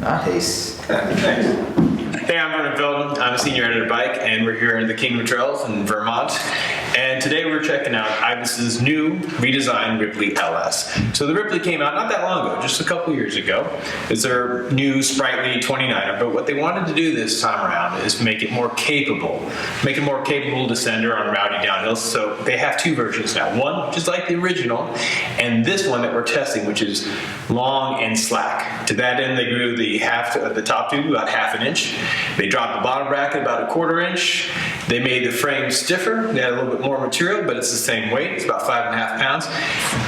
Nice. Hey, I'm Vernon Felton. I'm a senior editor at Bike, and we're here in the Kingdom of Trails in Vermont. And today we're checking out Ibis's new redesigned Ripley LS. So the Ripley came out not that long ago, just a couple years ago. It's their new sprightly 29er, but what they wanted to do this time around is make it more capable. Make it more capable descender on rowdy downhills. So they have two versions now. One, which is like the original, and this one that we're testing, which is long and slack. To that end, they grew the top tube about half an inch. They dropped the bottom bracket about a quarter inch. They made the frame stiffer. They had a little bit more material, but it's the same weight. It's about 5.5 pounds.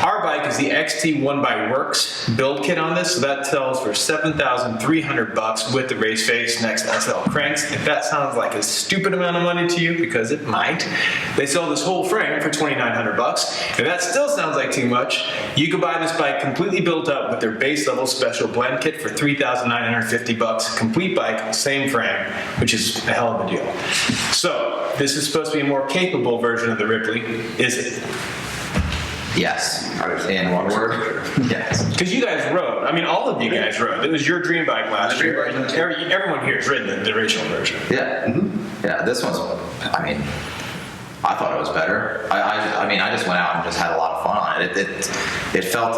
Our bike is the XT1 by Works build kit on this, so that sells for $7,300 with the race face next XL cranks. If that sounds like a stupid amount of money to you, because it might, they sell this whole frame for $2,900. If that still sounds like too much, you could buy this bike completely built up with their base level special blend kit for $3,950. Complete bike, same frame, which is a hell of a deal. So, this is supposed to be a more capable version of the Ripley, is it? Yes. In one word? Yes. Because you guys rode. I mean, all of you guys rode. It was your dream bike last year. Everyone here has ridden the original version. Yeah. Mm-hmm. Yeah, this one's, I mean, I thought it was better. I mean, I just went out and just had a lot of fun on it. It felt,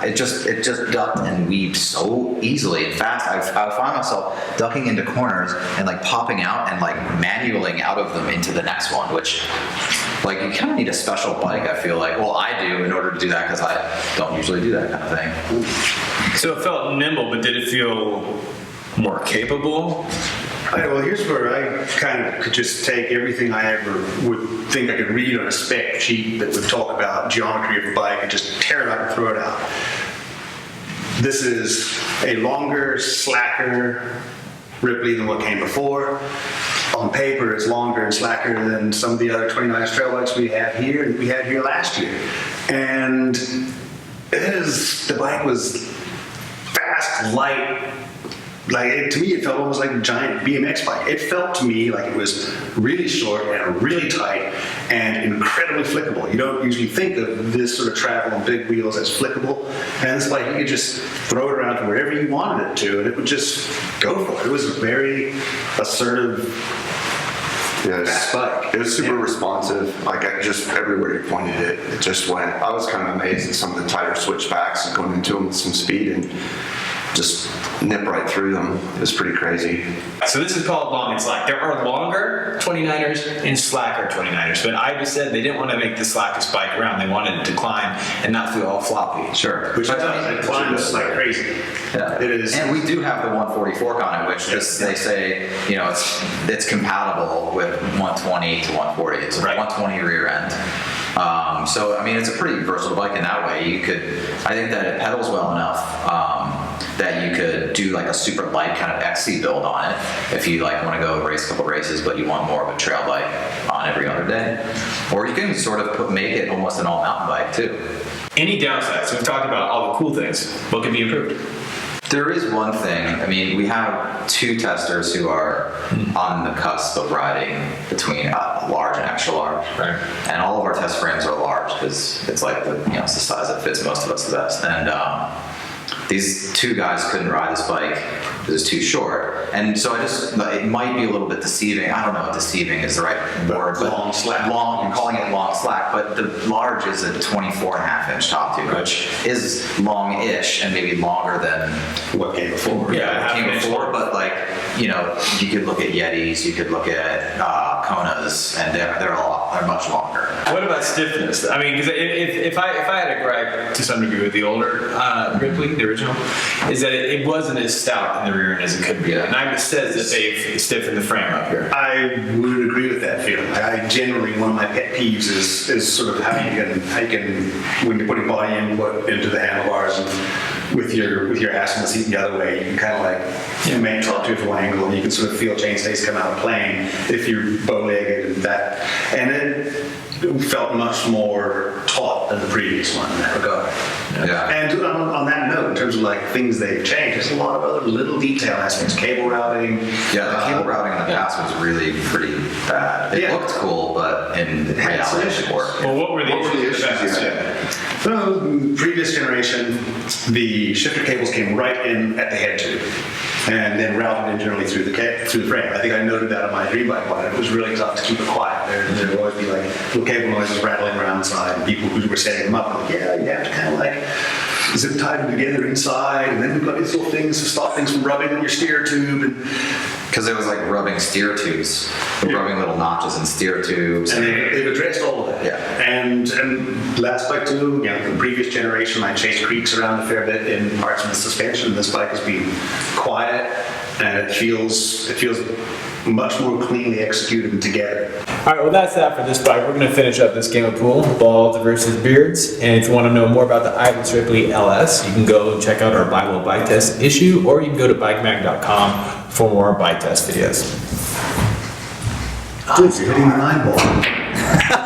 it just ducked and weaved so easily and fast. I found myself ducking into corners and like popping out and like manualing out of them into the next one, which like you kind of need a special bike, I feel like. Well, I do in order to do that because I don't usually do that kind of thing. So it felt nimble, but did it feel more capable? Well, here's where I kind of could just take everything I ever would think I could read on a spec sheet that would talk about geometry of a bike and just tear it out and throw it out. This is a longer, slacker Ripley than what came before. On paper, it's longer and slacker than some of the other 29 trail bikes we had here last year. And the bike was fast, light. To me, it felt almost like a giant BMX bike. It felt to me like it was really short and really tight and incredibly flickable. You don't usually think of this sort of travel on big wheels as flickable. And this bike, you could just throw it around to wherever you wanted it to, and it would just go for it. It was a very assertive bike. It was super responsive. Like just everywhere you pointed it, it just went. I was kind of amazed at some of the tighter switchbacks and going into them with some speed and just nip right through them. It was pretty crazy. So this is called long and slack. There are longer 29ers and slacker 29ers, but I just said they didn't want to make the slackest bike around. They wanted it to climb and not feel all floppy. Sure. Which it climbs like crazy. Yeah. It is. And we do have the 140 fork on it, which just they say, you know, it's compatible with 120 to 140. It's a 120 rear end. So I mean, it's a pretty versatile bike in that way. I think that it pedals well enough that you could do like a super light kind of XC build on it if you like want to go race a couple races, but you want more of a trail bike on every other day. Or you can sort of make it almost an all mountain bike too. Any downsides? So we've talked about all the cool things. What could be improved? There is one thing. I mean, we have two testers who are on the cusp of riding between large and extra large. Right. And all of our test frames are large because it's like it's the size that fits most of us the best. And these two guys couldn't ride this bike because it's too short. And so it might be a little bit deceiving. I don't know if deceiving is the right word. But long slack. I'm calling it long slack, but the large is a 24.5 inch top tube, which is long-ish and maybe longer than what came before. Yeah, what came before, but like, you could look at Yetis, you could look at Konas, and they're much longer. What about stiffness? I mean, because if I had a gripe to some degree with the older Ripley, the original, is that it wasn't as stout in the rear end as it could be. And Ibis says that they've stiffened the frame up here. I would agree with that feeling. One of my pet peeves is sort of how you can when you're putting body into the handlebars and with your ass on the seat the other way, you can kind of like make talk to it from one angle, and you can sort of feel chainstays come out of plane if you're bow-legged and that. And it felt much more taut than the previous one in that regard. Yeah. And on that note, in terms of like things they've changed, there's a lot of other little detail aspects, cable routing. Yeah, the cable routing in the past was really pretty bad. It looked cool, but in reality it didn't work. Well, what were the issues you had? So, previous generation, the shifter cables came right in at the head tube and then routed in generally through the frame. I think I noted that on my dream bike one. It was really tough to keep it quiet. There would always be like little cable noises rattling around inside, and people who were setting them up were like, yeah, you have to kind of like zip tie them together inside, and then we've got these little things to stop things from rubbing on your steer tube. And Because it was like rubbing steer tubes, rubbing little notches in steer tubes. And they've addressed all of that. Yeah. And last bike too, the previous generation, I chased creaks around a fair bit in parts of the suspension. This bike has been quiet, and it feels much more cleanly executed and together. All right, well, that's that for this bike. We're going to finish up this game of pool, balls versus beards. And if you want to know more about the Ibis Ripley LS, you can go and check out our Bible bike test issue, or you can go to bikemag.com for more bike test videos. Dude, you're hitting the 9 ball.